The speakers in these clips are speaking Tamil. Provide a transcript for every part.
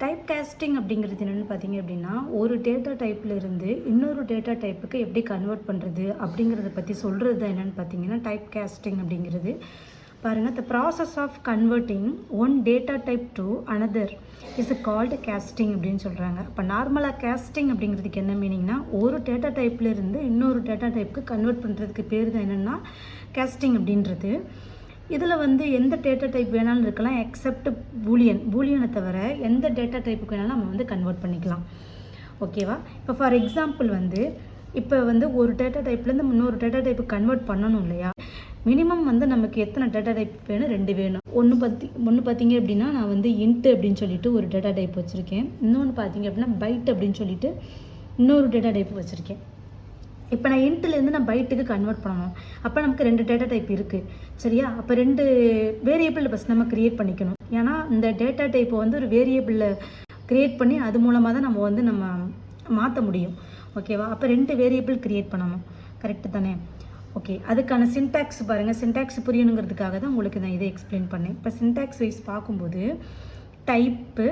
டைப் காஸ்டிங் அப்படிங்கிறது என்னென்னு பார்த்தீங்க அப்படின்னா, ஒரு டேட்டா டைப்பில் இருந்து இன்னொரு டேட்டா டைப்புக்கு எப்படி கன்வெர்ட் பண்ணுறது அப்படிங்கிறத பற்றி சொல்கிறது தான் என்னென்னு பார்த்தீங்கன்னா டைப் காஸ்டிங் அப்படிங்கிறது. பாருங்கள், the process of converting one data type to another is called casting அப்படின்னு சொல்கிறாங்க. இப்போ நார்மலாக காஸ்டிங் அப்படிங்கிறதுக்கு என்ன மீனிங்னா, ஒரு டேட்டா டைப்பில் இருந்து இன்னொரு டேட்டா டைப்புக்கு கன்வெர்ட் பண்ணுறதுக்கு பேர் தான் என்னென்னா காஸ்டிங் அப்படின்றது. இதில் வந்து எந்த டேட்டா டைப் வேணாலும் இருக்கலாம், எக்ஸப்ட் பூலியனை தவிர எந்த டேட்டா டைப்புக்கு வேணாலும் நம்ம வந்து கன்வெர்ட் பண்ணிக்கலாம். ஓகேவா? இப்போ ஃபார் எக்ஸாம்பிள் இப்போ ஒரு டேட்டா டைப்லேருந்து இன்னொரு டேட்டா டைப்புக்கு கன்வெர்ட் பண்ணணும் இல்லையா? மினிமம் நமக்கு எத்தனை டேட்டா டைப் வேணும்? 2 வேணும். ஒன்று பார்த்தீங்க அப்படின்னா, நான் இன்ட் அப்படின்னு சொல்லிட்டு ஒரு டேட்டா டைப் வச்சுருக்கேன். இன்னொன்று பார்த்தீங்க அப்படின்னா பைட் அப்படின்னு சொல்லிட்டு இன்னொரு டேட்டா டைப் வச்சுருக்கேன். இப்போ நான் இன்ட்லேருந்து நான் பைட்டுக்கு கன்வெர்ட் பண்ணணும். அப்போ நமக்கு 2 டேட்டா டைப் இருக்குது, சரியா? அப்போ 2 வேரியபிள் ஃபஸ்ட் நம்ம க்ரியேட் பண்ணிக்கணும். ஏன்னா இந்த டேட்டா டைப்பை ஒரு வேரியபிளில் க்ரியேட் பண்ணி அது மூலமாக தான் நம்ம மாற்ற முடியும். ஓகேவா? அப்போ 2 வேரியபிள் க்ரியேட் பண்ணணும். கரெக்டு தானே? ஓகே, அதுக்கான சின்டாக்ஸ் பாருங்கள். சின்டாக்ஸ் புரியணுங்கிறதுக்காக தான் உங்களுக்கு நான் இதை எக்ஸ்பிளைன் பண்ணேன். இப்போ சின்டாக்ஸ் வைஸ் பார்க்கும்போது டைப்பு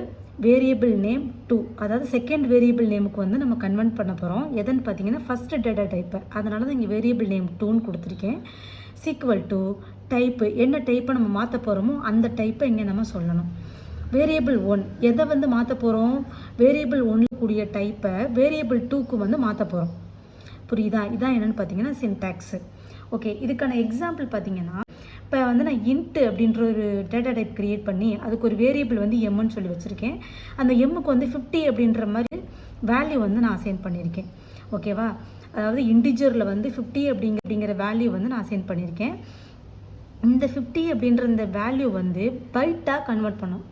வேரியபிள் நேம் 2, அதாவது செகண்ட் வேரியபிள் நேமுக்கு நம்ம கன்வெர்ட் பண்ண போகிறோம். எதுன்னு பார்த்தீங்கன்னா ஃபஸ்ட்டு டேட்டா டைப்பை. அதனால தான் இங்கே வேரியபிள் நேம் 2ன்னு கொடுத்துருக்கேன். சீக்வல் டு டைப்பு, என்ன டைப்பை நம்ம மாற்ற போகிறோமோ அந்த டைப்பை இங்கே நம்ம சொல்லணும். வேரியபிள் 1 எதை மாற்ற போகிறோம்? வேரியபிள் 1 கூடிய டைப்பை வேரியபிள் 2க்கு மாற்ற போகிறோம். புரியுதா? இதான் என்னென்னு பார்த்தீங்கன்னா சின்டாக்ஸு. ஓகே, இதுக்கான எக்ஸாம்பிள் பார்த்தீங்கன்னா, இப்போ நான் இன்ட்டு அப்படின்ற ஒரு டேட்டா டைப் க்ரியேட் பண்ணி அதுக்கு ஒரு வேரியபிள் எம்முன்னு சொல்லி வச்சுருக்கேன். அந்த எம்முக்கு 50 அப்படின்ற மாதிரி வேல்யூ நான் அசைன் பண்ணியிருக்கேன். ஓகேவா? அதாவது இன்டிஜரில் 50 அப்படிங்கிற வேல்யூ நான் அசைன் பண்ணியிருக்கேன். இந்த 50 அப்படின்ற இந்த வேல்யூ பைட்டாக கன்வெர்ட் பண்ணணும்.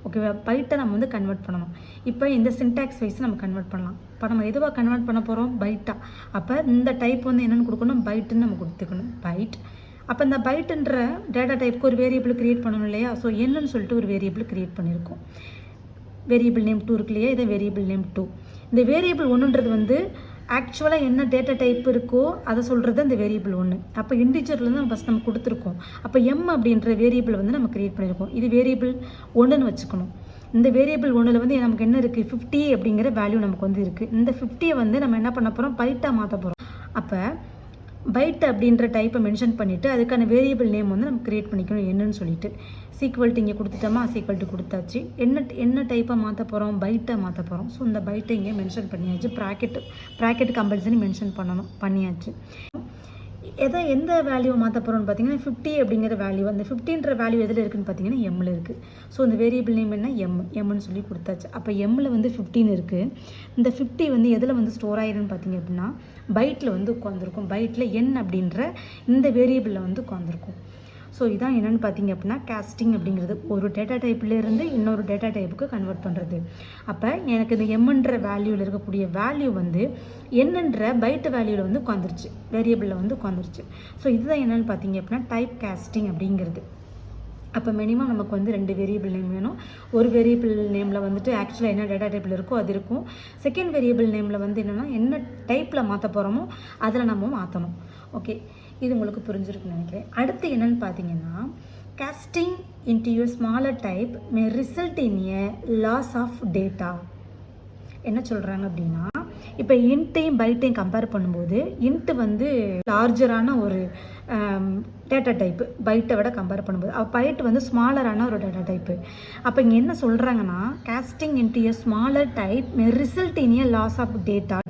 ஓகேவா? பைட்டை நம்ம கன்வெர்ட் பண்ணணும். இப்போ இந்த சின்டாக்ஸ் வைஸ் நம்ம கன்வெர்ட் பண்ணலாம். இப்போ நம்ம எதுவாக கன்வெர்ட் பண்ண போகிறோம்? பைட்டாக. அப்போ இந்த டைப் என்னென்னு கொடுக்கணும்? பைட்டுன்னு நம்ம கொடுத்துக்கணும். பைட். அப்போ இந்த பைட்டுன்ற டேட்டா டைப்புக்கு ஒரு வேரியபிள் க்ரியேட் பண்ணணும் இல்லையா? ஸோ என்னன்னு சொல்லிட்டு ஒரு வேரியபிள் க்ரியேட் பண்ணியிருக்கோம். வேரியபிள் நேம் 2 இருக்கு இல்லையா? இதை வேரியபிள் நேம் 2. இந்த வேரியபிள் 1ன்றது ஆக்சுவலாக என்ன டேட்டா டைப் இருக்கோ அதை சொல்கிறது அந்த வேரியபிள் 1. அப்போ இன்டிஜர்லேருந்து ஃபஸ்ட் நம்ம கொடுத்துருக்கோம். அப்போ எம் அப்படின்ற வேரியபிள் நம்ம க்ரியேட் பண்ணியிருக்கோம். இது வேரியபிள் 1ன்னு வச்சுக்கணும். இந்த வேரியபிள் 1ல் நமக்கு என்ன இருக்குது? 50 அப்படிங்கிற வேல்யூ நமக்கு இருக்குது. இந்த 50 நம்ம என்ன பண்ண போகிறோம்? பைட்டாக மாற்ற போகிறோம். அப்போ பைட் அப்படின்ற டைப்பை மென்ஷன் பண்ணிவிட்டு அதுக்கான வேரியபிள் நேம் நம்ம க்ரியேட் பண்ணிக்கணும் என்னன்னு சொல்லிட்டு. சீக்வல்ட்டு இங்கே கொடுத்துட்டோமா? சீக்வல்ட்டு கொடுத்தாச்சு. என்ன டைப்பை மாற்ற போகிறோம்? பைட்டை மாற்ற போகிறோம். ஸோ இந்த பைட்டை இங்கே மென்ஷன் பண்ணியாச்சு. ப்ராக்கெட் கம்பல்சரி மென்ஷன் பண்ணியாச்சு. எந்த வேல்யூவை மாற்ற போகிறோம்னு பார்த்தீங்கன்னா 50 அப்படிங்கிற வேல்யூ. அந்த 50ன்ற வேல்யூ எதில் இருக்குதுன்னு பார்த்தீங்கன்னா எம்மில் இருக்குது. ஸோ இந்த வேரியபிள் நேம் என்ன? எம்னு சொல்லி கொடுத்தாச்சு. அப்போ எம்மில் 15 இருக்குது. இந்த 50 எதில் ஸ்டோர் ஆயிருன்னு பார்த்தீங்க அப்படின்னா பைட்டில் உட்காந்துருக்கும். பைட்டில் என் அப்படின்ற இந்த வேரியபிளில் உட்காந்துருக்கும். ஸோ இதான் என்னென்னு பார்த்தீங்க அப்படின்னா காஸ்டிங் அப்படிங்கிறது. ஒரு டேட்டா டைப்லேருந்து இன்னொரு டேட்டா டைப்புக்கு கன்வெர்ட் பண்ணுறது. அப்போ எனக்கு இந்த எம்ன்ற வேல்யூவில் இருக்கக்கூடிய வேல்யூ என்னன்ற பைட்டு வேல்யூவில் உட்காந்துருச்சு, வேரியபிளில் உட்காந்துருச்சு. ஸோ இதுதான் என்னென்னு பார்த்தீங்க அப்படின்னா டைப் காஸ்டிங் அப்படிங்கிறது. அப்போ மினிமம் நமக்கு 2 வேரியபிள் நேம் வேணும். ஒரு வேரியபிள் நேமில் ஆக்சுவலாக என்ன டேட்டா டைப்பில் இருக்கோ அது இருக்கும். செகண்ட் வேரியபிள் நேமில் என்னென்னா என்ன டைப்பில் மாற்ற போகிறோமோ அதில் நம்ம மாற்றணும். ஓகே, இது உங்களுக்கு புரிஞ்சிருக்குன்னு நினைக்கிறேன். அடுத்து என்னென்னு பார்த்தீங்கன்னா, casting into a smaller type may result in a loss of data. என்ன சொல்கிறாங்க அப்படின்னா, இப்போ இன்ட்டையும் பைட்டையும் கம்பேர் பண்ணும்போது இன்ட்டு லார்ஜரான ஒரு டேட்டா டைப்பு பைட்டை விட கம்பேர் பண்ணும்போது பைட்டு ஸ்மாலரான ஒரு டேட்டா டைப்பு. அப்போ இங்கே என்ன சொல்கிறாங்கன்னா, casting into a smaller type may result in a loss of data.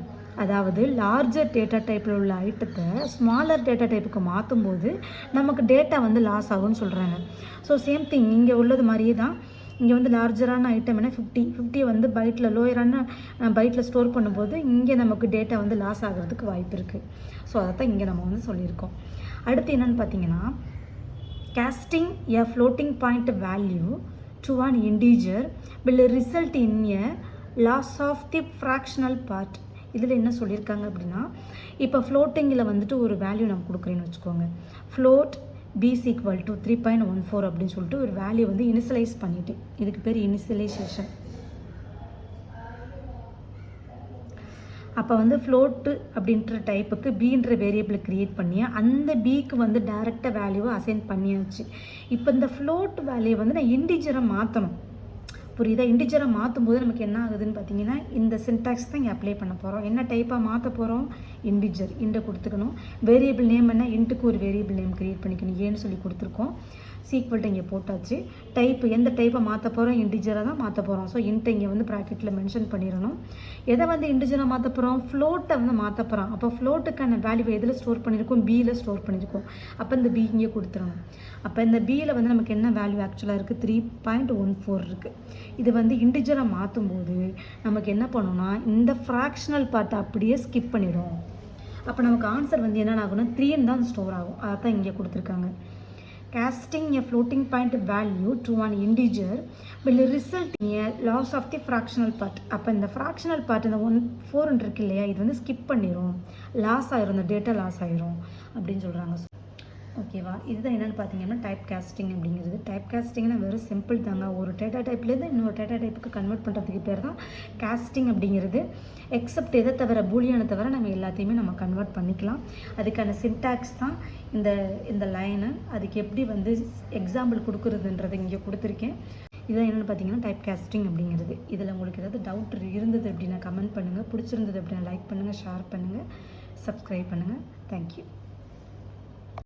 அதாவது லார்ஜர் டேட்டா டைப்பில் உள்ள ஐட்டத்தை ஸ்மாலர் டேட்டா டைப்புக்கு மாற்றும் போது நமக்கு டேட்டா லாஸ் ஆகும்னு சொல்கிறாங்க. ஸோ சேம் திங் இங்கே உள்ளது மாதிரியே தான். இங்கே லார்ஜரான ஐட்டம் என்ன 50 பைட்டில் லோயரான பைட்டில் ஸ்டோர் பண்ணும்போது இங்கே நமக்கு டேட்டா லாஸ் ஆகிறதுக்கு வாய்ப்பு இருக்குது. ஸோ அதை தான் இங்கே நம்ம சொல்லியிருக்கோம். அடுத்து என்னென்னு பார்த்தீங்கன்னா, casting a floating point value to an integer will result in a loss of the fractional part. இதில் என்ன சொல்லியிருக்காங்க அப்படின்னா, இப்போ ஃப்ளோட்டிங்கில் ஒரு வேல்யூ நம்ம கொடுக்குறேன்னு வச்சுக்கோங்க. ஃப்ளோட் b equal to 3.14 அப்படின்னு சொல்லிட்டு ஒரு வேல்யூ இனிஷியலைஸ் பண்ணிவிட்டு, இதுக்கு பேர் இனிஷியலைசேஷன். அப்போ ஃப்ளோட்டு அப்படின்ற டைப்புக்கு பீன்ற வேரியபிள் க்ரியேட் பண்ணி அந்த பிக்கு டைரெக்டாக வேல்யூவை அசைன் பண்ணியாச்சு. இப்போ இந்த ஃப்ளோட் வேல்யூ நான் இன்டிஜரை மாற்றணும். புரியுதா? இன்டிஜராக மாற்றும் போது நமக்கு என்ன ஆகுதுன்னு பார்த்தீங்கன்னா இந்த சின்டாக்ஸ் தான் இங்கே அப்ளை பண்ண போகிறோம். என்ன டைப்பாக மாற்ற போகிறோம்? இன்டிஜர் இன்ட்டை கொடுத்துக்கணும். வேரியபிள் நேம் என்ன? இன்ட்டுக்கு ஒரு வேரியபிள் நேம் க்ரியேட் பண்ணிக்கணும். ஏன்னு சொல்லி கொடுத்துருக்கோம். சீக்வல்ட்டு இங்கே போட்டாச்சு. டைப்பு எந்த டைப்பை மாற்ற போகிறோம்? இன்டிஜராக தான் மாற்ற போகிறோம். ஸோ இன்ட்டை இங்கே வந்து ப்ராக்கெட்டில் மென்ஷன் பண்ணிடணும். எதை வந்து இன்டிஜராக மாற்ற போகிறோம்? ஃப்ளோட்டை வந்து மாற்ற போகிறோம். அப்போ ஃப்ளோட்டுக்கான வேல்யூ எதில் ஸ்டோர் பண்ணியிருக்கோம்? பியில் ஸ்டோர் பண்ணியிருக்கோம். அப்போ இந்த பி இங்கே கொடுத்துடணும். அப்போ இந்த பியில் வந்து நமக்கு என்ன வேல்யூ ஆக்சுவலாக இருக்குது? 3.14 இருக்குது. இது வந்து இன்டிஜராக மாற்றும் போது நமக்கு என்ன பண்ணணும்னா இந்த ஃப்ராக்ஷனல் பார்ட்டை அப்படியே ஸ்கிப் பண்ணிடும். அப்போ நமக்கு ஆன்சர் வந்து என்னென்ன ஆகும்னா 3 தான் ஸ்டோர் ஆகும். அதை தான் இங்கே கொடுத்துருக்காங்க. Casting a floating point value to an integer will result in a loss of the fractional part. அப்போ இந்த fractional part இந்த 4 இருக்கு இல்லையா, இது வந்து ஸ்கிப் பண்ணிடும், லாஸ் ஆயிரும், இந்த டேட்டா லாஸ் ஆயிரும் அப்படின்னு சொல்கிறாங்க. ஓகேவா? இதுதான் என்னென்னு பார்த்தீங்கன்னா டைப் காஸ்டிங் அப்படிங்கிறது. டைப் காஸ்டிங்னா வெறும் சிம்பிள் தாங்க. ஒரு டேட்டா டைப்லேருந்து இன்னொரு டேட்டா டைப்புக்கு கன்வெர்ட் பண்ணுறதுக்கு பேர் தான் காஸ்டிங் அப்படிங்கிறது. எக்ஸப்ட் எதை தவிர, பூலியானை தவிர நம்ம எல்லாத்தையுமே நம்ம கன்வெர்ட் பண்ணிக்கலாம். அதுக்கான சின்டாக்ஸ் தான் இந்த லைனு. அதுக்கு எப்படி வந்து எக்ஸாம்பிள் கொடுக்குறதுன்றது இங்கே கொடுத்துருக்கேன். இதுதான் என்னென்னு பார்த்தீங்கன்னா டைப் காஸ்டிங் அப்படிங்கிறது. இதில் உங்களுக்கு ஏதாவது டவுட் இருந்தது அப்படின்னா கமெண்ட் பண்ணுங்கள். பிடிச்சிருந்தது அப்படின்னா லைக் பண்ணுங்கள், ஷேர் பண்ணுங்கள், சப்ஸ்கிரைப் பண்ணுங்கள். தேங்க்யூ.